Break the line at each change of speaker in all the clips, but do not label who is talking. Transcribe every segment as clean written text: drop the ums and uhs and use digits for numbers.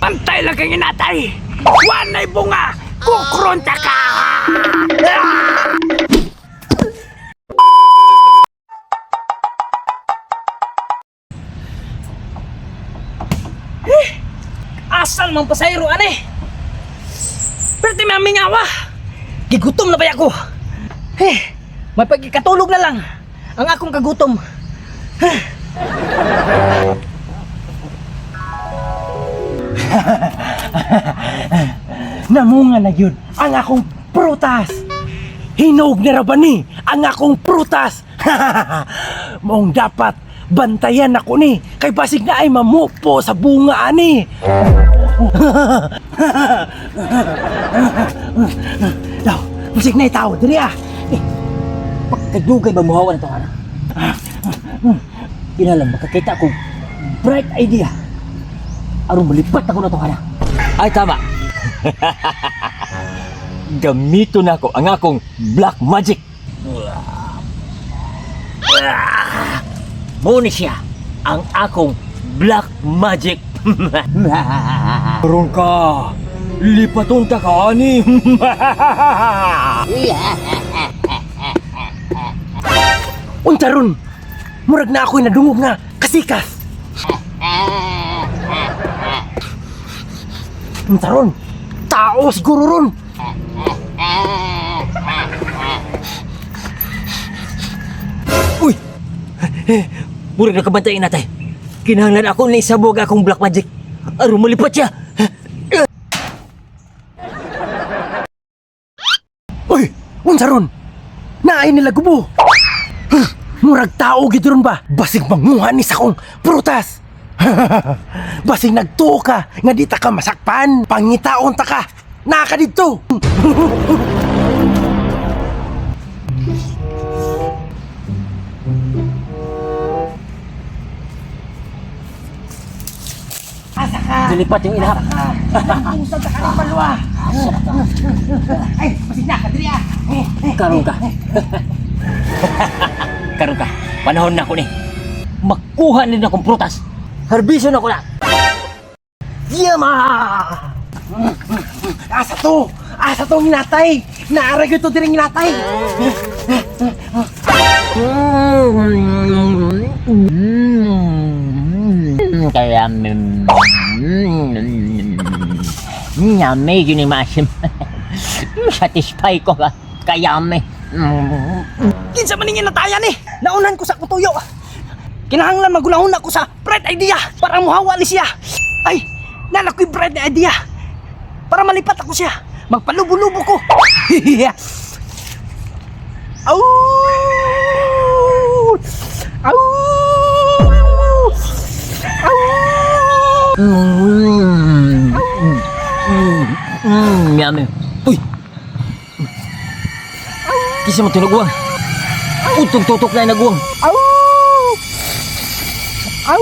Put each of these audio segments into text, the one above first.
Pantay lang kang inatay. Wanay bunga. Kukronta ka. Asal mang pasayro ane. Perti may aming awa. Gigutom na ba ako? May pagkatulog na lang ang akong kagutom. Namunga na yun ang akong prutas. Hinog na ba ni ang akong prutas? Mong dapat bantayan ako ni kay basig na ay mamupo sa bunga ani. Daw, basig na itaw diri ah. Pagkadugay ba muhawan ito ana? Kinalam makakita ko bright idea. Aron malipat ako na ito ana.
Ay tama. Gamito na ko ang akong black magic. Muna siya ang akong black magic. Karon ka, lipaton ta ka ani.
Unta ron, murag na ako'y nadungog nga kasikas. Unta ron, tao siguro ron.
Uy! Murag na kabantayin natay. Kinahanglan ako ni sabog akong black magic. Aron malipat siya.
Uy, unsa ron? Naay nila gubo. Murag tao gid ron ba? Basig manguha ni sa kong prutas. Basig nagtuo ka nga di ta ka masakpan. Pangitaon ta ka. Naka dito. Asa ka?
Dilipat yung inahap.
Usap ka ni palwa. Ay, basig na ka diri ah.
Karon ka. Karon ka. Panahon na ko ni. Makuha din akong prutas. Harbison ako na.
Yama! Asa to? Asa to hinatay? Naarag ito din hinatay.
Kaya yummy yun yung masim. Satisfy ko ka. Kayami.
Kinsa man ningin natayan eh. Naunan ko sa kutuyo. Kinahanglan magulahon ako sa bright idea para muhawa ni siya. Ay, nanakoy bright idea. Para malipat ako siya. Magpalubo-lubo ko. Au! Au! Au!
Yummy. Uy! Kisa mo tinuguang. Utog-tutok na yung naguang.
Au! Au!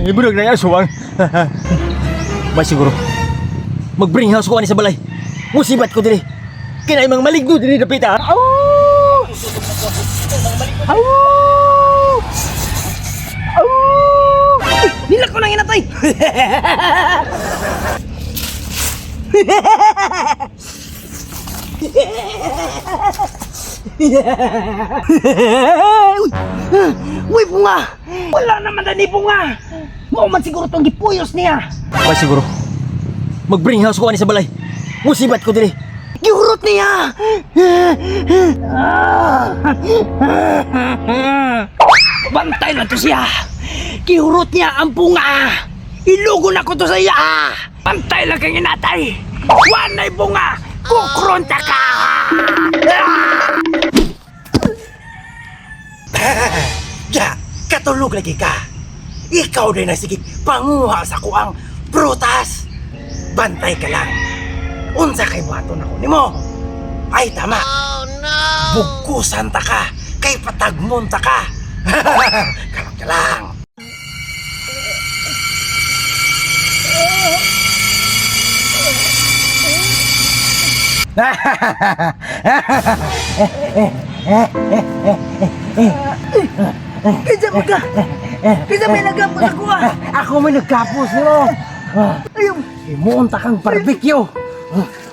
Iburag na yan, suwang. Ba siguro, mag-bring house ko ani sa balay. Musibat ko dili. Kinay mang maligno dili dapita.
Au! Au! Au! Ay, nilak ko nang inatay. Uy, bunga! Wala naman na ni bunga! Mao man siguro tong gipuyos niya.
Ba siguro, mag-bring house ko ani sa balay. Musibat ko dili.
Gihurot niya! Bantay na to siya! Gihurot niya ang bunga! Ilugo na ko to sa iya! Bantay lang kang inatay! Wanay bunga! Kukronta ka! Ya, katulog lagi ka! Ikaw din na sige panguha sa kuang prutas! Bantay ka lang! Unsa kay buhaton ako nimo? Ay tama. Oh no. Bugkusan ta ka kay patagmon ta ka. Kalag ka lang. Kaya mo ka.
Kita may nagapos ako
Ako may nagkapos mo.
Ayaw.
Imunta kang barbecue.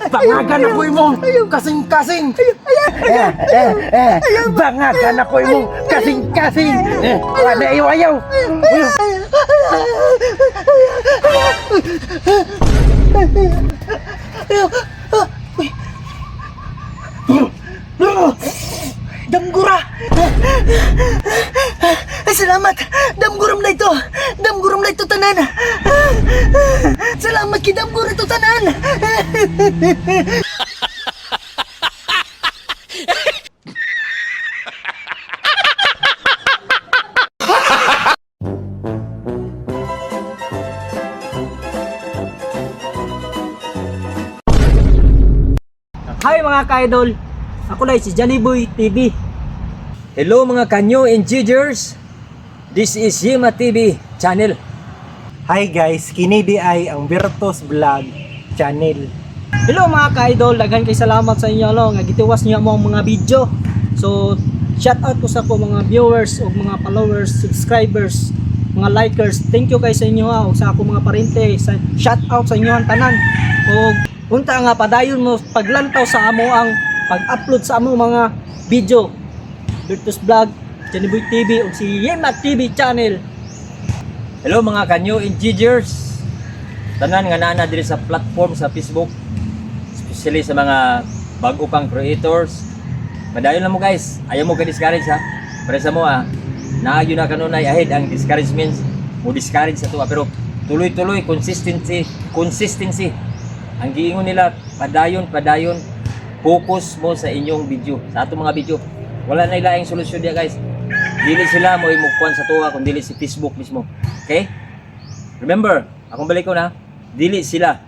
Bangagan ako mo. Kasing-kasing. Bangagan ako mo. Kasing-kasing. Wala ayaw.
Damgura! Salamat! Damguram na ito! Damguram na ito tanan! Salamat kay Damgura ito tanan!
Hi mga ka-idol! Ako lang si Johnnyboy TV.
Hello mga kanyo and Gigers. This is Yema TV channel.
Hi guys, kini di ay ang Virtus Vlog channel.
Hello mga ka-idol, daghan kay salamat sa inyo nga gitiwas niyo mo ang mga video. So, shout out ko sa ko mga viewers o mga followers, subscribers, mga likers. Thank you kay sa inyo o sa ako mga parente. Shout out sa inyo ang tanan. O unta nga padayon mo paglantaw sa amo ang pag-upload sa amo mga video. Virtus Vlog, Johnnyboy TV o si Yema TV channel.
Hello mga kanyo and Gigers. Tanan nga naa diri sa platform sa Facebook. Especially sa mga bago pang creators. Madayon lang mo guys. Ayaw mo ka-discourage ha. Para sa mo naagyo na kanunay ahead ang discouragements. Mo discourage sa tuwa pero tuloy-tuloy consistency. Ang giingon nila padayon. Focus mo sa inyong video. Sa atong mga video. Wala na ilaing solusyon dia guys. Dili sila mo imugkuan sa tuwa kung dili si Facebook mismo. Okay? Remember, akong balik ko na, dili sila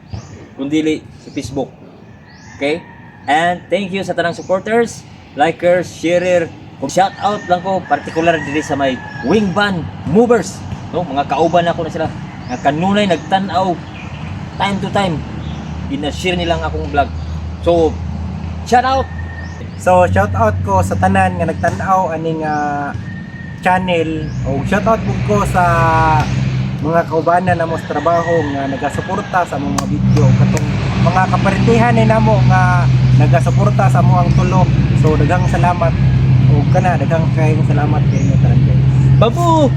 kung dili si Facebook. Okay? And thank you sa tanang supporters, likers, sharer. Kung shout out lang ko particular dili sa may wing band movers, no? Mga kauban ako na sila. Nga kanunay nagtan-aw time to time. Gina-share nilang akong vlog. So, shout out.
So shout out ko sa tanan nga nagtan-aw aning channel o shout out ko sa mga kaubanan na mo sa trabaho nga nagasuporta sa mga video katong mga kaparentihan ni namo nga nagasuporta sa mo ang tulo. So daghang salamat o kana daghang kayong salamat kay inyo tanan guys.
Babu!